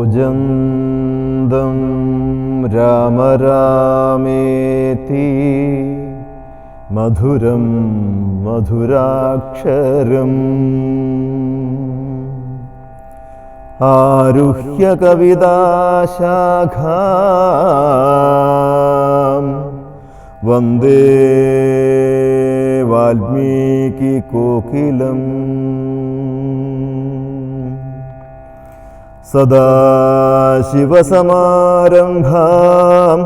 കൂജന്തം രാമ രാമേതി മധുരം മധുരാക്ഷരം ആരുഹ്യ കവിതാശാഖാം വന്ദേ വാൽമീകി കോകിലം സദാശിവസമാരംഭാം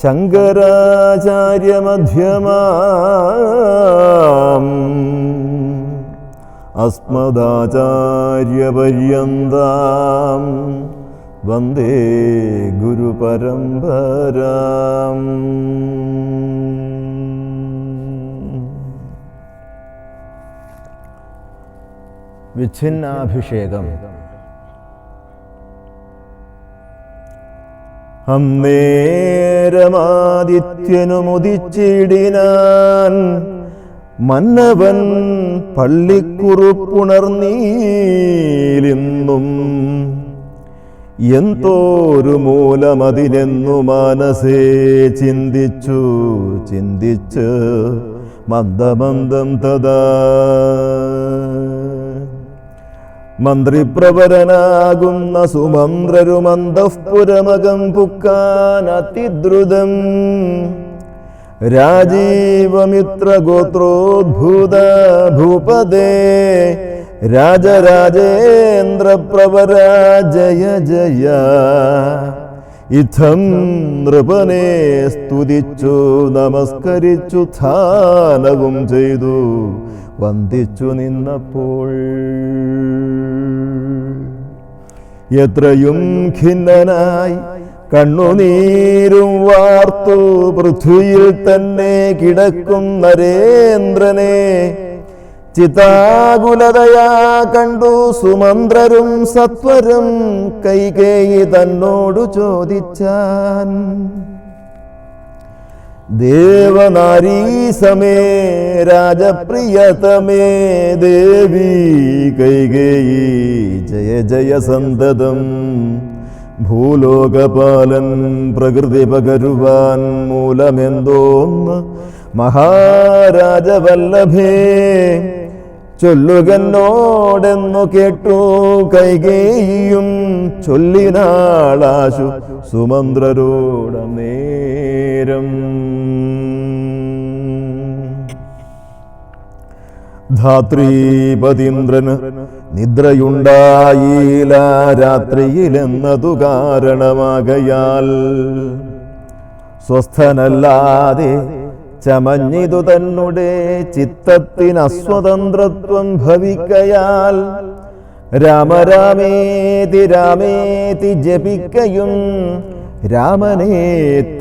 ശങ്കരാചാര്യമധ്യമാം അസ്മദാചാര്യപര്യന്താം വന്ദേ ഗുരുപരമ്പരാം. വിച്ഛിന്നാഭിഷേകം. അന്നേരമാദിത്യനുമുദിച്ചിടിനാൻ മന്നവൻ പള്ളിക്കുറുപ്പുണർന്നീലിന്നും എന്തോരു മൂലമതിനെന്നു മനസ്സേ ചിന്തിച്ച് മന്ദമന്ദം തഥാ മന്ത്രിപ്രവരനാകുന്ന സുമന്ത്രരുമന്തഃപുരമകം പുക്കാൻ അതിദ്രുതം രാജീവമിത്രഗോത്രോദ്ഭൂത ഭൂപദേ രാജരാജേന്ദ്രപ്രവര ജയ ജയ ഇത്തം നൃപനെ സ്തുതിച്ചു നമസ്കരിച്ചു ധാനവും ചെയ്തു വന്ദിച്ചു നിന്നപ്പോൾ എത്രയും ഖിന്നനായി കണ്ണുനീരും വാർത്തു പൃഥ്വിയിൽ തന്നെ കിടക്കും നരേന്ദ്രനെ ചിതാകുലതയാ കണ്ടു സുമന്ത്രരും സത്വരം കൈകേയി തന്നോടു ചോദിച്ചാൻ ദേവനാരീസമേ രാജപ്രിയതമേ ദേവി കൈകേയി ജയ ജയ സന്തതം ഭൂലോകപാലൻ പ്രകൃതി പകരുവാൻ മൂലമെന്തോന്ന് മഹാരാജവല്ലഭേ ചൊല്ലുകന്നോടെന്നു കേട്ടു കൈകേയിയും ചൊല്ലിനാളാശു സുമന്ത്രരോടനേരം ധാത്രീപതീന്ദ്രന് നിദ്രയുണ്ടായില്ല രാത്രിയിലെന്നതു കാരണമാകയാൽ സ്വസ്ഥനല്ലാതെ ചമഞ്ഞിതു തന്നെ ചിത്തത്തിന് അസ്വതന്ത്രത്വം ഭവിക്കയാൽ രാമരാമേതി രാമേതി ജപിക്കയും രാമനെ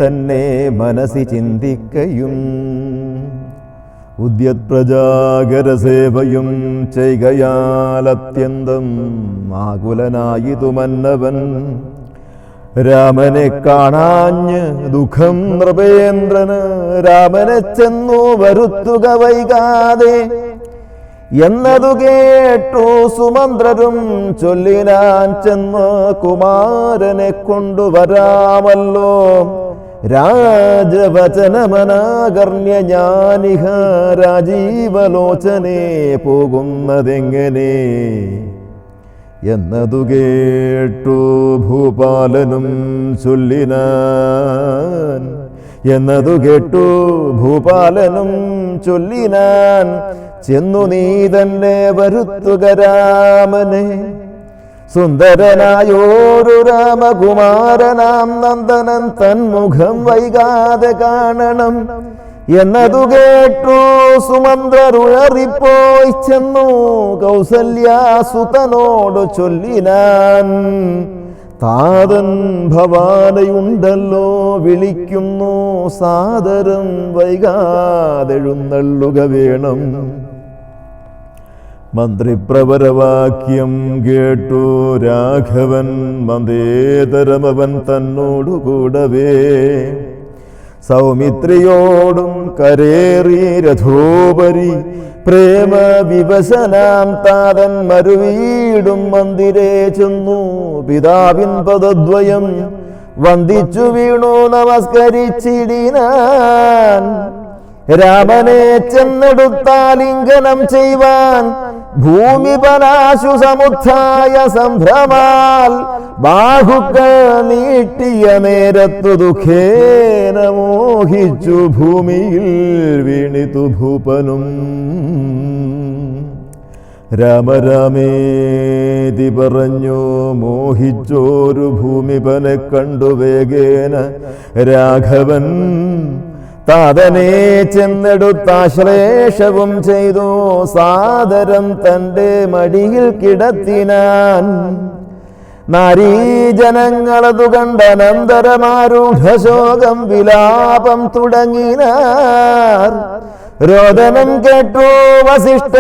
തന്നെ മനസ്സി ചിന്തിക്കയും ഉദ്യത്പ്രജാകരസേവയും ചെയ്കയാൽ അത്യന്തം ആകുലനായിതു മന്നവൻ രാമനെ കാണാഞ്ഞ് ദുഃഖം നൃപേന്ദ്രന് രാമനെ ചെന്നു വരുത്തുക വൈകാതെ എന്നതു കേട്ടു സുമന്ത്രരും ചൊല്ലിനാൻ ചെന്ന് കുമാരനെ കൊണ്ടുവരാമല്ലോ രാജവചനമനാകർണ്യ ഞാനിഹ രാജീവലോചനെ പോകുന്നതെങ്ങനെ എന്നതു കേട്ടു ഭൂപാലനും ചൊല്ലിനാൻ ചെന്നു നീ തന്നെ വരുത്തുക രാമനെ സുന്ദരനായോരു രാമകുമാരനാം നന്ദനൻ തന്മുഖം വൈകാതെ കാണണം എന്നതു കേട്ടു സുമന്ത്രരുഴറിപ്പോയി ചെന്നു കൗസല്യാസുതനോട് ചൊല്ലിനാൻ താതൻ ഭവാനയുണ്ടല്ലോ വിളിക്കുന്നു സാദരം വൈകാതെഴുന്നള്ളുക വേണം. മന്ത്രിപ്രവരവാക്യം കേട്ടു രാഘവൻ മന്ദേതരമവൻ തന്നോടുകൂടവേ സൗമിത്രിയോടും കരേറി രഥോപരി പ്രേമ വിവശനാം താതൻ മരുവീടും മന്ദിരേ ചെന്നു പിതാവിൻ പദദ്വയം വന്ദിച്ചു വീണു നമസ്കരിച്ചിടിനാൻ. രാമനെ ചെന്നെടുത്താലിംഗനം ചെയ്യുവാൻ ഭൂമി പലാശു സമുത്ഥായ സംഭ്രമാൽ ബാഹുക്കൾ നീട്ടിയ നേരത്തു ദുഃഖേന മോഹിച്ചു ഭൂമിയിൽ വീണിതു ഭൂപനും. രാമരാമേതി പറഞ്ഞു മോഹിച്ചോരു ഭൂമിപനെ കണ്ടു വേഗേന രാഘവൻ താതനെ ചെന്നെടുത്താശ്ലേഷവും ചെയ്തു സാദരം തൻ്റെ മടിയിൽ കിടത്തിനാൻ. നാരീജനങ്ങളതു കണ്ടനന്തരമാരൂഢശോകം വിലാപം തുടങ്ങിനാർ. രോദനം കേട്ടു വസിഷ്ഠ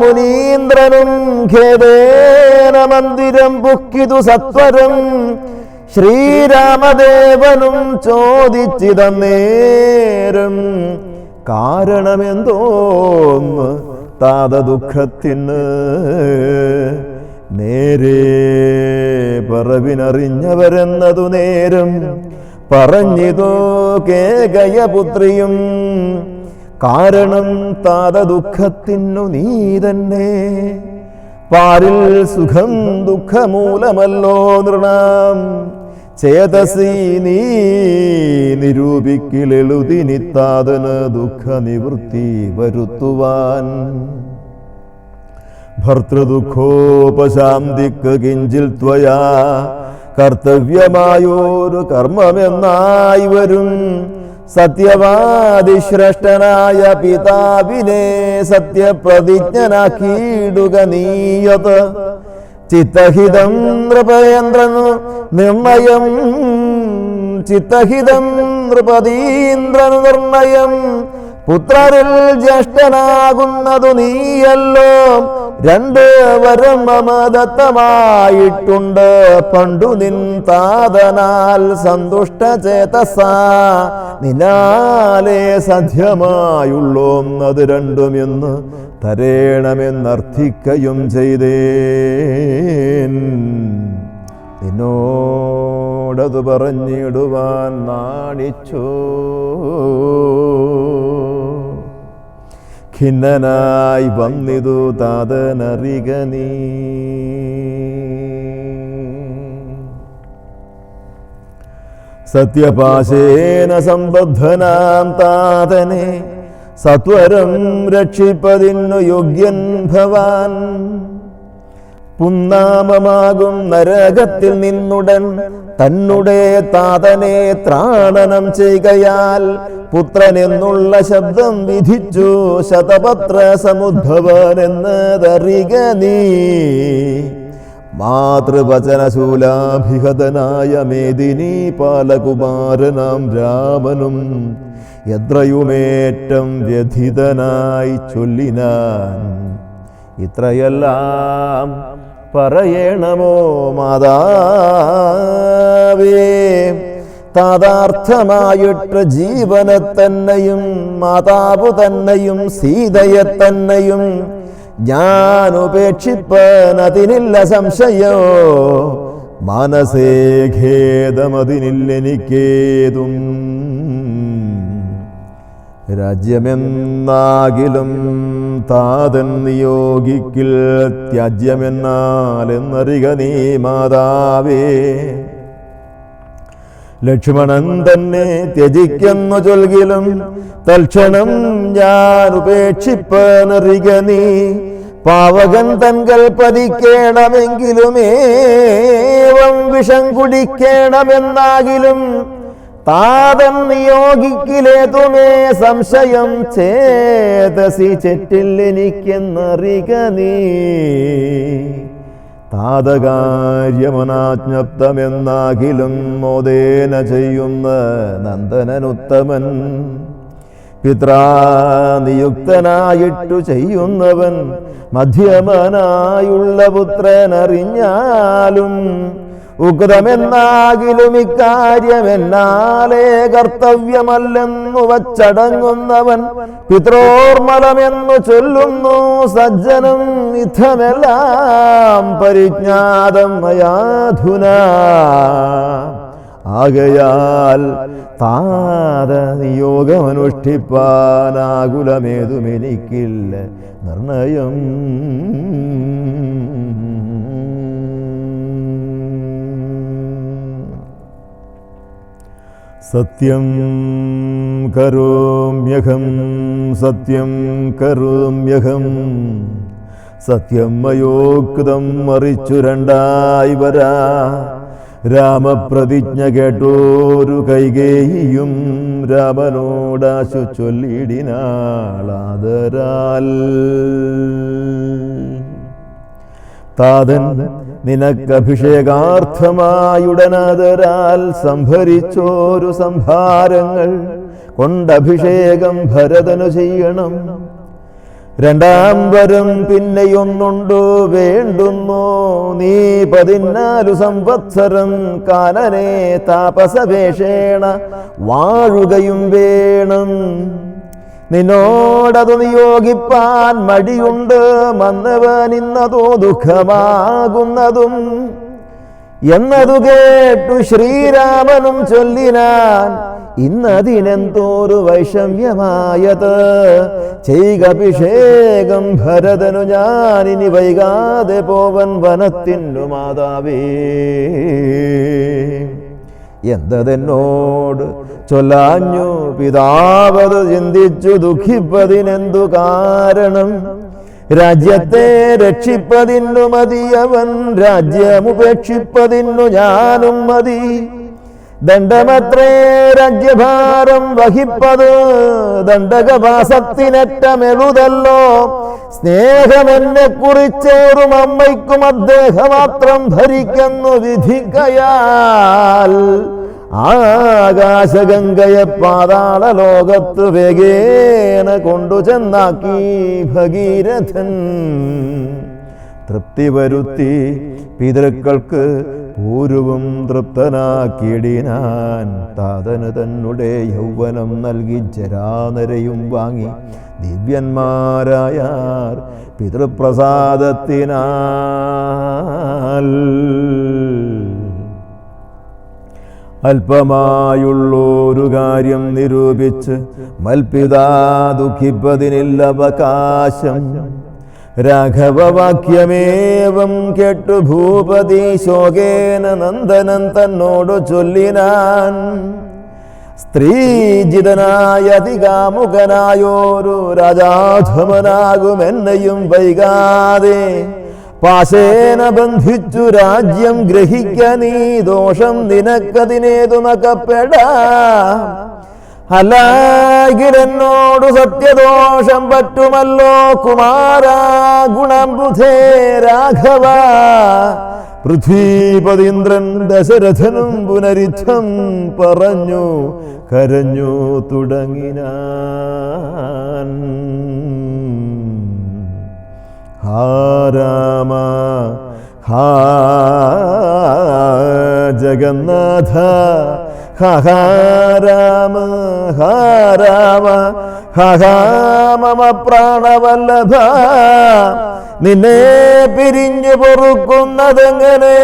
മുനീന്ദ്രനും ഖേദേന മന്ദിരം പുക്കിതു സത്വരം. ശ്രീരാമദേവനും ചോദിച്ചിതന്നേരം കാരണമെന്തോന്ന് താത ദുഃഖത്തിന്. നേരെ പറവിനറിഞ്ഞവരെന്നതു നേരം പറഞ്ഞിതോ കേകയപുത്രിയും. കാരണം താത ദുഃഖത്തിനു നീ തന്നെ. പാരിൽ സുഖം ദുഃഖമൂലമല്ലോ നൃണാം ചേതസി നീ നിരൂപിക്കിലെളുതിനിത്താതന് ദുഃഖ നിവൃത്തി വരുത്തുവാൻ. ഭർത്തൃദുഃഖോപശാന്തിക്ക് കിഞ്ചിൽ ത്വയാ കർത്തവ്യമായോരു കർമ്മമെന്നായി വരും. സത്യവാദിശ്രേഷ്ഠനായ പിതാവിനെ സത്യപ്രതിജ്ഞനാക്കിയിടുക നീയത്. ചിത്തഹിതം നൃപേന്ദ്രനു നിർണയം ചിത്തഹിതം നൃപതീന്ദ്രനു നിർണയം. പുത്രരിൽ ജ്യേഷ്ഠനാകുന്നതു നീയല്ലോ. 2 വരം മമ ദത്തമായിട്ടുണ്ട് പണ്ടു നിൻ താതനാൽ സന്തുഷ്ടചേതസ. നിന്നാലേ സധ്യമായുള്ളോന്നത് രണ്ടുമെന്ന് തരേണമെന്നർത്ഥിക്കയും ചെയ്തേൻ. നിന്നോടതു പറഞ്ഞിടുവാൻ നാണിച്ചോ. ഖിന്നനായി വന്നിതു താതനറിക നീ. സത്യപാശേന സംബദ്ധനാം താതനെ സത്വരം രക്ഷിപ്പതിന്നു യോഗ്യൻ ഭവാൻ. പുന്നാമമാകും നരകത്തിൽ നിന്നുടൻ തന്നുടെ താതനെ ത്രാണനം ചെയ്കയാൽ പുത്രൻ എന്നുള്ള ശബ്ദം വിധിച്ചു ശതപത്ര സമുദ്ഭവൻ എന്നതറിക നീ. മാതൃവചനശൂലാഭിഹതനായ മേദിനി പാലകുമാരനാം രാമനും എത്രയുമേറ്റം വ്യഥിതനായി ചൊല്ലിനാൻ. ഇത്രയെല്ലാം പറയണമോ മാതാവേ. താതാർത്ഥമായിട്ട് ജീവനെ തന്നെയും മാതാവ് തന്നെയും സീതയെ തന്നെയും ഞാൻ ഉപേക്ഷിപ്പൻ അതിനില്ല സംശയോ. മനസേ ഖേദമതിനില്ലെനിക്കേതും. രാജ്യമെന്നാകിലും താതൻ നിയോഗിക്കിൽ ത്യാജ്യമെന്നാലെന്നറിക നീ മാതാവേ. ലക്ഷ്മണൻ തന്നെ ത്യജിക്കുന്നു ചൊൽകിലും തൽക്ഷണം ഞാൻ ഉപേക്ഷിപ്പനറിക നീ. പാവകൻ തൻകൾ പതിക്കേണമെങ്കിലുമേവം വിഷം കുടിക്കണമെന്നാകിലും താതൻ നിയോഗിക്കിലേതുമേ സംശയം ചേതസി ചെറ്റില്ലെനിക്കെന്നറിക നീ. താതകാര്യമനാജ്ഞപ്തമെന്നാകിലും മോദേന ചെയ്യുന്ന നന്ദനനുത്തമൻ. പിത്രാനിയുക്തനായിട്ടു ചെയ്യുന്നവൻ മധ്യമനായുള്ള പുത്രനറിഞ്ഞാലും ഉക്തമെന്നാകിലും ഇക്കാര്യം എന്നാലേ കർത്തവ്യമല്ലെന്നു വച്ചടങ്ങുന്നവൻ പിത്രോർമലമെന്നു ചൊല്ലുന്നു സജ്ജനം. ഇത്തമെല്ലാം പരിജ്ഞാതം മയാധുന. ആകയാൽ താത നിയോഗമനുഷ്ഠിപ്പാനാകുലമേതുമെനിക്കില്ല നിർണയം. സത്യം കരോമ്യഹം സത്യം കരോമ്യഹം. സത്യം മയോക്തം മറിച്ചു രണ്ടായി വരാ. രാമപ്രതിജ്ഞ കേട്ടോരു കൈകേയിയും രാമനോടാശു ചൊല്ലിടിനാളാദരാൽ. താതൻ നിനക്കഭിഷേകാർത്ഥമായുടനാദരാൽ സംഭരിച്ചോരു സംഭാരങ്ങൾ കൊണ്ടഭിഷേകം ഭരതനു ചെയ്യണം. രണ്ടാം വരം പിന്നെയൊന്നുണ്ടു വേണ്ടുന്നു. നീ 14 സംവത്സരം കാനനെ താപസവേഷേണ വാഴുകയും വേണം. നിന്നോടതു നിയോഗിപ്പാൻ മടിയുണ്ട് മന്നവനിന്നതോ ദുഃഖമാകുന്നതും എന്നതു കേട്ടു ശ്രീരാമനും ചൊല്ലിനാൻ. ഇന്നതിനെന്തോരു വൈഷമ്യമായത് ചെയ്കഭിഷേകം ഭരതനു ഞാനിനി വൈകാതെ പോവൻ വനത്തിനു മാതാവേ. എന്തതെന്നോട് ചൊല്ലാഞ്ഞു പിതാവത് ചിന്തിച്ചു ദുഃഖിപ്പതിനെന്തു കാരണം. രാജ്യത്തെ രക്ഷിപ്പതിന്നു മതിയവൻ രാജ്യമുപേക്ഷിപ്പതിന്നു ഞാനും മതി. ദണ്ഡമത്രേ രാജ്യഭാരം വഹിപ്പത് ദണ്ഡകവാസത്തിനറ്റമെളുതല്ലോ. സ്നേഹമെന്നെ കുറിച്ചേറും അമ്മയ്ക്കും അദ്ദേഹമാത്രം ഭരിക്കുന്നു വിധിക്കയാൽ. ആകാശഗംഗയെ പാതാള ലോകത്ത് വേഗേന കൊണ്ടു ചെന്നാക്കി ഭഗീരഥൻ. തൃപ്തി വരുത്തി പിതൃക്കൾക്ക് പൂർവം തൃപ്തനാക്കിയിടിനാൻ. താതന് തന്നെ യൗവനം നൽകി ജരാനരയും വാങ്ങി ദിവ്യന്മാരായാർ പിതൃപ്രസാദത്തിനാൽ. അല്പമായുള്ളൊരു കാര്യം നിരൂപിച്ച് മൽപിതാ ദുഃഖിപ്പതിനില്ല അവകാശം. രാഘവവാക്യമേവം കേട്ടു ഭൂപതി ശോകേന നന്ദനൻ തന്നോടു ചൊല്ലിനാൻ. സ്ത്രീജിതനായ അതികാമുകനായോരു രാജാധമനാകുമെന്നെയും വൈകാതെ പാശേന ബന്ധിച്ചു രാജ്യം ഗ്രഹിക്ക നീ. ദോഷം നിനക്കതിനേതുമകപ്പെടാം. അല്ലാകിലെന്നോടു സത്യദോഷം പറ്റുമല്ലോ കുമാരാ ഗുണംബുധേ രാഘവ. പൃഥ്വീപതീന്ദ്രൻ ദശരഥനും പുനരിദ്ധം പറഞ്ഞു കരഞ്ഞു തുടങ്ങിനാൻ. ഹാ രാമ ഹാ ജഗന്നാഥ ഹാ രാമ ഹാ രാമ ഹാ മമ പ്രാണവല്ലഭ. നിന്നെ പിരിഞ്ഞു പൊറുക്കുന്നതെങ്ങനെ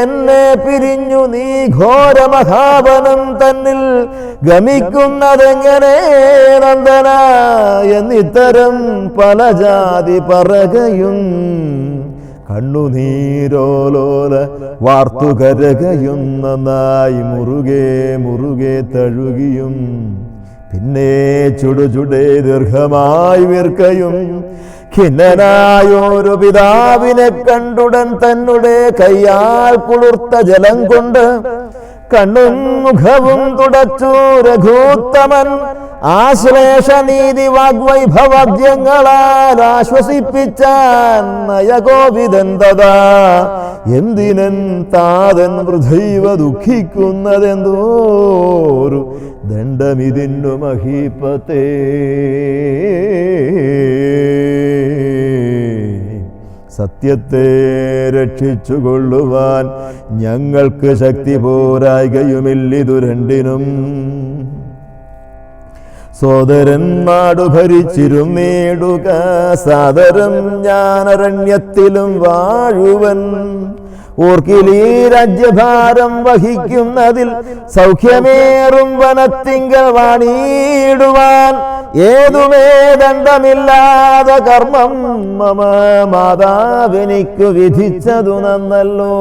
എന്നെ പിരിഞ്ഞു നീ ഘോരമഹാവനം തന്നിൽ ഗമിക്കുന്നതെങ്ങനെ നന്ദന എന്നിത്തരം പല ജാതി പറകയും കണ്ണുനീരോലോല വാർത്തുകരകയും നന്നായി മുറുകെ മുറുകെ തഴുകിയും പിന്നെ ചുടുചുടേ ദീർഘമായി വിർക്കയും ഖിന്നനായൊരു പിതാവിനെ കണ്ടുടൻ തന്നെ കയ്യാൽ കുളിർത്ത ജലം കൊണ്ട് കണ്ണും മുഖവും തുടച്ചു രഘൂത്തമൻ. ആശ്ലേഷനീതി വാഗ്വൈഭവദ്യങ്ങളാൽ ആശ്വസിപ്പിച്ചാൻ നയകോവിദൻ തഥാ. എന്തിനൻ താതൻ വൃഥൈവ ദുഃഖിക്കുന്നതെന്തോരു ദണ്ഡമിതിന്നു മഹീപതേ. സത്യത്തെ രക്ഷിച്ചുകൊള്ളുവാൻ ഞങ്ങൾക്ക് ശക്തി പോരായ്കയുമില്ലിതു രണ്ടിനും. സോദരൻ നാടു ഭരിച്ചിരുന്നേടുക സാദരം ഞാനരണ്യത്തിലും വാഴുവൻ. ഓർക്കിലീ രാജ്യഭാരം വഹിക്കുന്നതിൽ സൗഖ്യമേറും വനത്തിങ്കൽ വാണിടുവാൻ. ഏതുമേ ദണ്ഡമില്ലാതെ കർമ്മം മമ മാതാവെനിക്കു വിധിച്ചതു നന്നല്ലോ.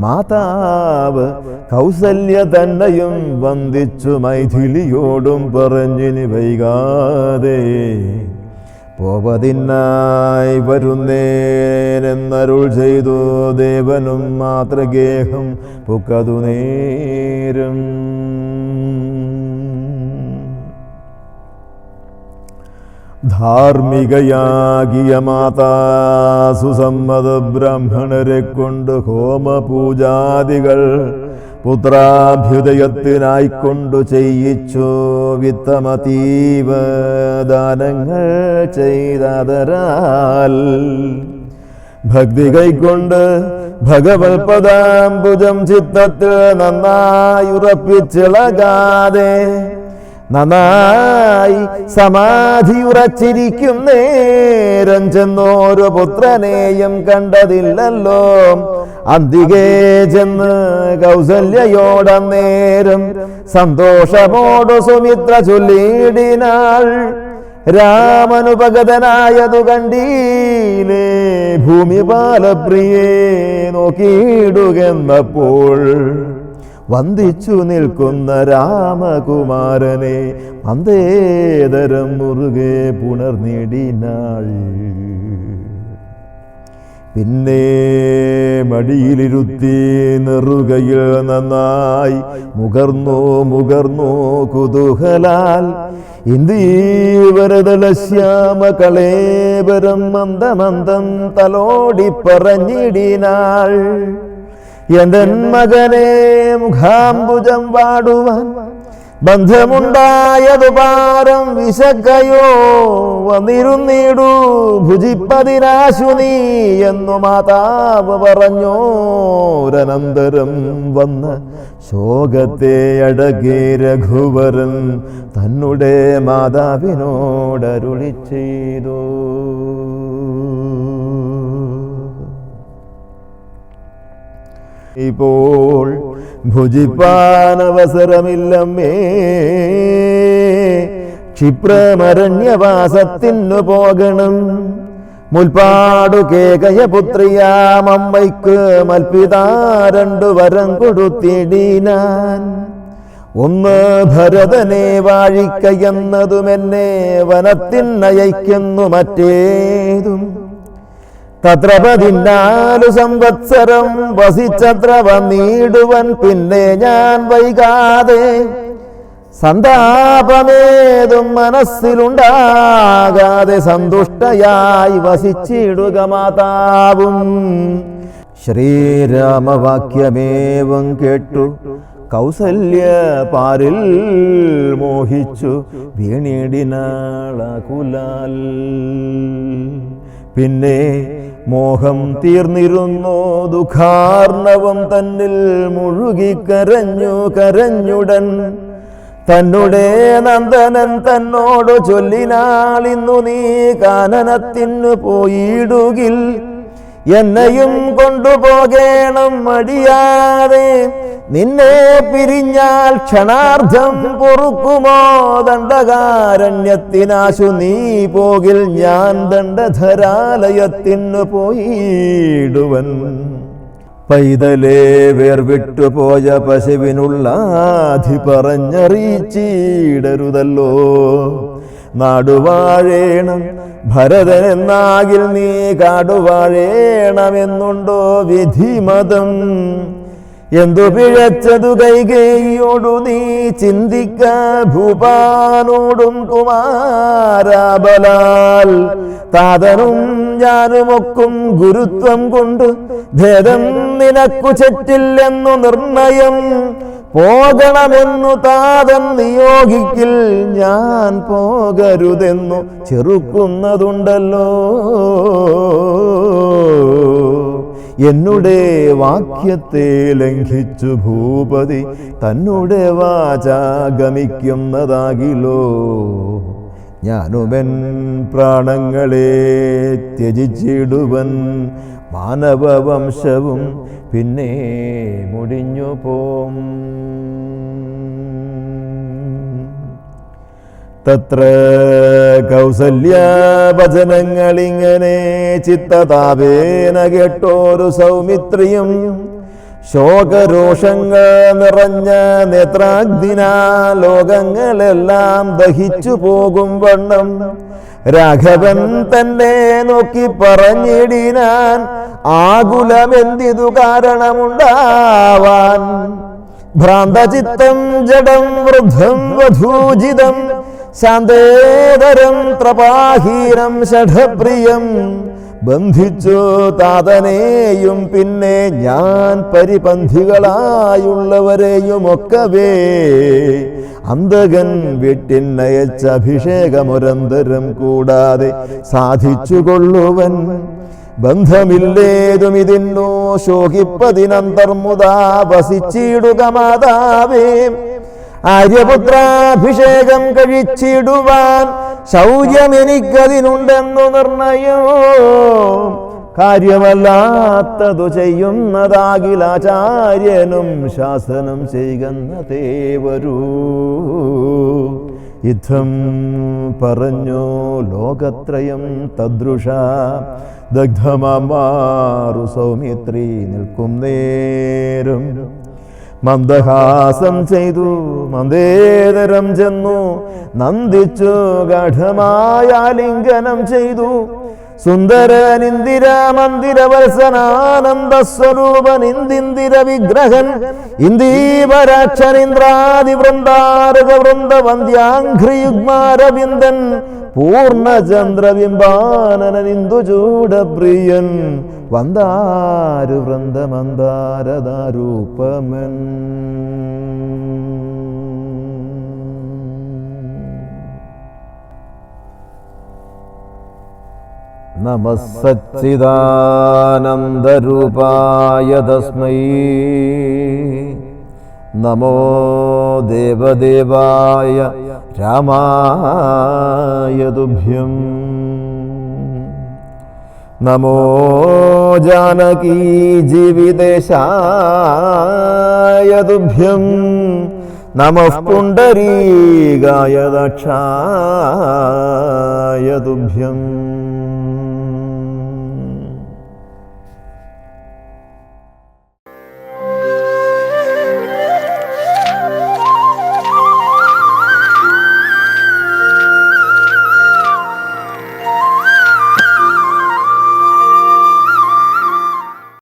മാതാവ് കൗസല്യ തന്നെയും വന്ദിച്ചു മൈഥിലിയോടും പറഞ്ഞിനി വൈകാതെ പോവതിനായി വരുന്നേനെന്നരുൾ ചെയ്തു. ദേവനും മാതൃഗേഹം പുക്കതു നേരം. ധാർമ്മികയാകിയ മാതാ സുസമ്മത ബ്രാഹ്മണരെ കൊണ്ട് ഹോമപൂജാദികൾ പുത്രാഭ്യുദയത്തിനായിക്കൊണ്ടു ചെയ്യിച്ചു. വിത്തമതീവ ദാനങ്ങൾ ചെയ്തതരാൽ ഭക്തി കൈക്കൊണ്ട് ഭഗവത്പദാംബുജം ചിത്തത്തിൽ നന്നായുറപ്പിച്ചിളകാതെ നന്നായി സമാധിയുറച്ചിരിക്കും നേരം ചെന്നോരു പുത്രനെയും കണ്ടതില്ലല്ലോ. അന്തികേ ചെന്ന് കൗസല്യയോടന്നേരം സന്തോഷമോടു സുമിത്ര ചൊല്ലിടിനാൾ. രാമനുപഗതനായതു കണ്ടീലേ ഭൂമിപാലപ്രിയേ നോക്കിയിടുകെന്നപ്പോൾ വന്ദിച്ചു നിൽക്കുന്ന രാമകുമാരനെ മന്ദേതരം മുറുകെ പുണർന്നിടിനാൾ. പിന്നെ മടിയിലിരുത്തി നെറുകയിൽ നന്നായി മുകർന്നു കുതൂഹലാൽ. ഇന്ദീവരതല ശ്യാമ കളേബരം മന്ദമന്ദം തലോടി പറഞ്ഞിടിനാൾ. എന്തൻ മകനെ മുഖാംബുജം വാടുവാൻ ബന്ധമുണ്ടായതു പാരം വിശക്കയോ വന്നിരുന്നിടൂ ഭുജിപ്പതിനാശു നീ എന്നു മാതാവ് പറഞ്ഞോരനന്തരം വന്ന ശോകത്തെ അടകി രഘുവരൻ തന്നുടെ മാതാവിനോടരുളി ചെയ്തു. ഇപ്പോൾ ഭുജിപ്പാനവസരമില്ലമ്മേ, ക്ഷിപ്രമരണ്യവാസത്തിനു പോകണം. മുൽപ്പാടു കേകയപുത്രിയാമമ്മയ്ക്ക് മൽപിതാ 2 വരം കൊടുത്തിടിനാൻ. ഒന്ന് ഭരതനെ വാഴിക്കയെന്നതുമെന്നെ വനത്തിനയക്കുന്നു മറ്റേതും. തത്ര 14 സംവത്സരം വസിച്ചത്ര വന്നിടുവൻ പിന്നെ ഞാൻ വൈകാതെ. സന്താപമേതും മനസ്സിലുണ്ടാകാതെ സന്തുഷ്ടയായി വസിച്ചിടുക മാതാവും. ശ്രീരാമവാക്യമേവം കേട്ടു കൗസല്യ പാരിൽ മോഹിച്ചു വീണിടിനാളകുലാൽ. പിന്നെ മോഹം തീർന്നിരുന്നു ദുഃഖാർണവം തന്നിൽ മുഴുകിക്കരഞ്ഞുടൻ. തന്നുടെ നന്ദനൻ തന്നോടു ചൊല്ലിനാളിന്നു നീ കാനനത്തിനു പോയിടുകിൽ എന്നെയും കൊണ്ടുപോകേണം മടിയാതെ. നിന്നെ പിരിഞ്ഞാൽ ക്ഷണാർദ്ധം പൊറുക്കുമോ ദണ്ഡകാരണ്യത്തിനാശു നീ പോകിൽ ഞാൻ ദണ്ഡധരാലയത്തിനു പോയിടുവൻ. പൈതലേ വേർവിട്ടുപോയ പശുവിനുള്ള ആധി പറഞ്ഞറിയിച്ചിടരുതല്ലോ. നാടുവാഴേണം ഭരതനെന്നാകിൽ നീ കാടുവാഴേണമെന്നുണ്ടോ വിധിമതം. എന്തു പിഴച്ചതു കൈകേയിയോടു നീ ചിന്തിക്ക ഭൂപാനോടും കുമാരാബലാൽ. താതനും ഞാനുമൊക്കും ഗുരുത്വം കൊണ്ട് ഭേദം നിനക്കു ചെറ്റില്ലെന്നു നിർണയം. പോകണമെന്നു താതൻ നിയോഗിക്കിൽ ഞാൻ പോകരുതെന്നു ചെറുക്കുന്നതുണ്ടല്ലോ. എന്നുടെ വാക്യത്തെ ലംഘിച്ചു ഭൂപതി തന്നുടെ വാച ഗമിക്കുന്നതാകിലോ. ഞാനുമെൻ പ്രാണങ്ങളെ ത്യജിച്ചിടുവൻ, മാനവവംശവും പിന്നെ മുടിഞ്ഞു പോം. തത്ര കൗസല്യവചനങ്ങളിങ്ങനെ ചിത്തതാപേന കേട്ടോരു സൗമിത്രിയും ശോകരോഷങ്ങൾ നിറഞ്ഞ നേത്രാഗ്നിനാ ലോകങ്ങളെല്ലാം ദഹിച്ചു പോകും വണ്ണം രാഘവൻ തന്നെ നോക്കി പറഞ്ഞിടിനാൻ, ആകുലമെന്തിതു കാരണമുണ്ടാവാൻ. ഭ്രാന്തചിത്തം ജഡം വൃദ്ധം വധൂജിതം ശാന്തേതരം ത്രപാഹീനം ഷഠപ്രിയം. ബന്ധിച്ചു താതനെയും പിന്നെ ഞാൻ പരിപന്ധികളായുള്ളവരെയും ഒക്കവേ അന്തകൻ വീട്ടിനയച്ച അഭിഷേകമൊരന്തരം കൂടാതെ സാധിച്ചു കൊള്ളുവൻ. ബന്ധമില്ലേതും ഇതിന്നു ശോകിപ്പതിനന്തർമുദാ വസിച്ചിടുക മാതാവേ. ആര്യപുത്രാഭിഷേകം കഴിച്ചിടുവാൻ ശൗര്യമെനിക്കതിനുണ്ടെന്നു നിർണയോ. കാര്യമല്ലാത്തതു ചെയ്യുന്നതാകിലാചാര്യനും ശാസനം ചെയ്യുന്നതേ വരൂ. യുദ്ധം പറഞ്ഞു ലോകത്രയം തദ്രുഷ ദഗ്ധമാറു സൗമിത്രി നിൽക്കും നേരം. മന്ദഹാസം ചെയ്തു മന്ദേതരം ചെന്നു നന്ദിച്ചു ഗാഠമായ ചെയ്തു. സുന്ദരനിന്ദിര മന്ദിരവത്സനാനന്ദ സ്വരൂപൻ ഇന്ദിന്ദിര വിഗ്രഹൻ ഇന്ദീവരാക്ഷനിന്ദ്രാദി വൃന്ദാരക വൃന്ദ വന്ദ്യാഘ്രിയുഗ്മാരവിന്ദൻ പൂർണ്ണചന്ദ്രബിംബാനനനിന്ദുചൂടപ്രിയൻ വന്ദാരു വൃന്ദമന്ദാരദാരൂപമൻ. നമഃ സച്ചിദാനന്ദരൂപായ തസ്മൈ നമോ ദേവദേവായ രാമായ തുഭ്യം. നമോ ജാനകീ ജീവിതേശായ തുഭ്യം. നമഃ പുണ്ഡരീകായ ദക്ഷായ തുഭ്യം.